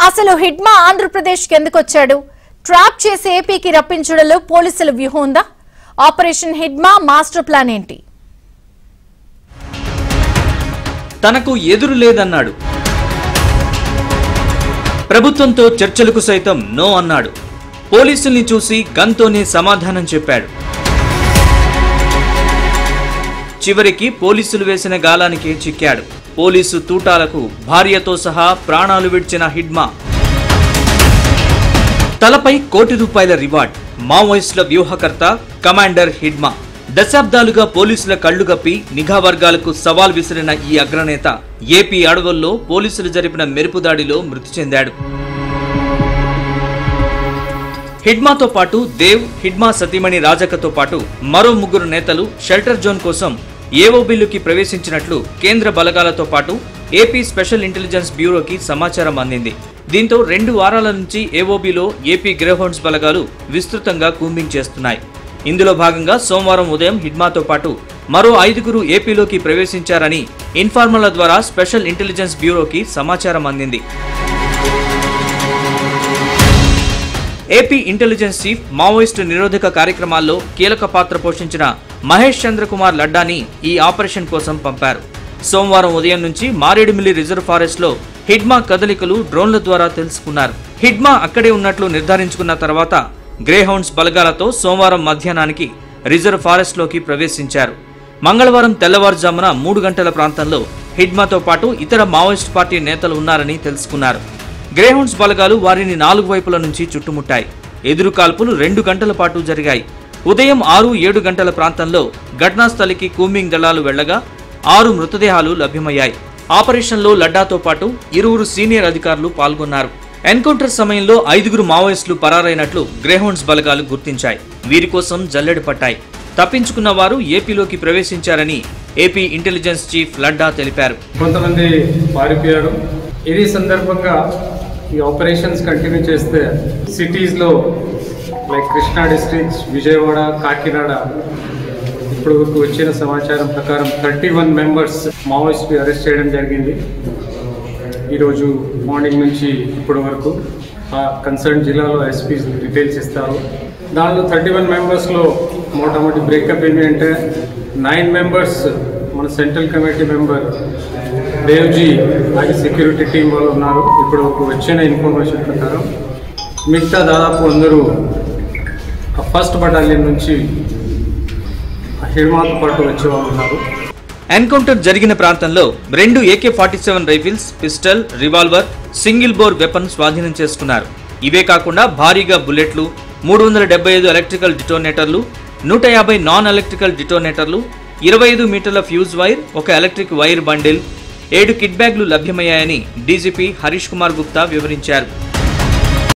అసలు హిడ్మా ఆంధ్రప్రదేశ్ కి ఎందుకు వచ్చాడు? ట్రాప్ చేసి ఏపీకి రప్పించడంలో పోలీసుల వ్యూహం ఉందా? ఆపరేషన్ హిడ్మా మాస్టర్ ప్లాన్ ఏంటి? తనకు ఎదురు లేదన్నాడు. ప్రభుత్వంతో చర్చలకు సైతం నో అన్నాడు. పోలీసుల్ని చూసి గన్తోనే సమాధానం చెప్పాడు. చివరికి పోలీసులు వేసిన గాలానికే చిక్కాడు. పోలీసు తూటాలకు భార్యతో సహా ప్రాణాలు విడిచిన హిడ్మా. తలపై ₹1 కోటి రివార్డ్. మావోయిస్టుల వ్యూహకర్త కమాండర్ హిడ్మా. దశాబ్దాలుగా పోలీసుల కళ్లు గప్పి నిఘా వర్గాలకు సవాల్ విసిరిన ఈ అగ్రనేత ఏపీ అడవుల్లో పోలీసులు జరిపిన మెరుపు దాడిలో మృతి చెందాడు. హిడ్మాతో పాటు దేవ్, హిడ్మా సతీమణి రాజకతో పాటు మరో 3 నేతలు షెల్టర్ జోన్ కోసం ఏఓబీలోకి ప్రవేశించినట్లు కేంద్ర బలగాలతో పాటు ఏపీ స్పెషల్ ఇంటెలిజెన్స్ బ్యూరోకి సమాచారం అందింది. దీంతో 2 వారాల నుంచి ఏఓబీలో ఏపీ గ్రేహౌండ్స్ బలగాలు విస్తృతంగా కూంబింగ్ చేస్తున్నాయి. ఇందులో భాగంగా సోమవారం ఉదయం హిడ్మాతో పాటు మరో 5 ఏపీలోకి ప్రవేశించారని ఇన్ఫార్మర్ల ద్వారా స్పెషల్ ఇంటెలిజెన్స్ బ్యూరోకి సమాచారం అందింది. ఏపీ ఇంటెలిజెన్స్ చీఫ్ మావోయిస్టు నిరోధక కార్యక్రమాల్లో కీలక పాత్ర పోషించిన మహేష్ చంద్ర కుమార్ లడ్డాని ఈ ఆపరేషన్ కోసం పంపారు. సోమవారం ఉదయం నుంచి మారేడుమిల్లి రిజర్వ్ ఫారెస్ట్ లో హిడ్మా కదలికలు డ్రోన్ల ద్వారా తెలుసుకున్నారు. హిడ్మా అక్కడే ఉన్నట్లు నిర్ధారించుకున్న తర్వాత గ్రేహౌండ్స్ బలగాలతో సోమవారం మధ్యాహ్నానికి రిజర్వ్ ఫారెస్ట్ లోకి ప్రవేశించారు. మంగళవారం తెల్లవారుజామున 3 గంటల ప్రాంతంలో హిడ్మాతో పాటు ఇతర మావోయిస్ట్ పార్టీ నేతలు ఉన్నారని తెలుసుకున్నారు. గ్రేహౌండ్స్ బలగాలు వారిని 4 వైపుల నుంచి చుట్టుముట్టాయి. ఎదురు కాల్పులు 2 గంటల పాటు జరిగాయి. ఉదయం 6-7 గంటల ప్రాంతంలో ఘటనా స్థలికి కూంబింగ్ దళాలు వెళ్లగా 6 మృతదేహాలు లభ్యమయ్యాయి. ఆపరేషన్లో లడ్డాతో పాటు 2 సీనియర్ అధికారులు పాల్గొన్నారు. ఎన్కౌంటర్ సమయంలో 5 మావోయిస్టులు పరారైనట్లు గ్రేహౌండ్స్ బలగాలు గుర్తించాయి. వీరి కోసం జల్లెడ పట్టాయి. తప్పించుకున్న వారు ఏపీలోకి ప్రవేశించారని ఏపీ ఇంటెలిజెన్స్ చీఫ్ లడ్డా తెలిపారు. కొంతమంది పారిపోయారు. ఇది సందర్భంగా ఈ ఆపరేషన్స్ కంటిన్యూ చేస్తే సిటీస్లో లైక్ కృష్ణా డిస్ట్రిక్ట్స్, విజయవాడ, కాకినాడ ఇప్పుడు వచ్చిన సమాచారం ప్రకారం 31 మెంబర్స్ మావోయిస్ట్ని అరెస్ట్ చేయడం జరిగింది. ఈరోజు మార్నింగ్ నుంచి ఇప్పటి వరకు ఆ కన్సర్న్ జిల్లాలో ఎస్పీ డీటెయిల్స్ ఇస్తారు. దానిలో 31 మెంబర్స్లో మొట్టమొదటి బ్రేకప్ ఏంటి అంటే 9 మెంబర్స్ మన సెంట్రల్ కమిటీ మెంబర్ దేవ్జీ అలాగే సెక్యూరిటీ టీం వాళ్ళు ఉన్నారు. ఇప్పుడు వచ్చిన ఇన్ఫర్మేషన్ ప్రకారం మిగతా దాదాపు అందరూ ఫస్ట్ బటాలియన్ నుంచి హిడ్మాతో పాటు వచ్చే వాళ్ళు ఉన్నారు. ఎన్కౌంటర్ జరిగిన ప్రాంతంలో 2 AK-47 rifles, pistol, revolver, single bore weapon స్వాధీనం చేసుకున్నారు. ఇవే కాకుండా భారీగా బుల్లెట్లు, 375 ఎలక్ట్రికల్ డిటోనేటర్లు, 150 నాన్ ఎలక్ట్రికల్ డిటోనేటర్లు, 25 మీటర్ల fuse wire, 1 electric wire bundle, 7 kit బ్యాగ్లు లభ్యమయ్యాయని డీజీపీ హరీష్ కుమార్ గుప్తా వివరించారు.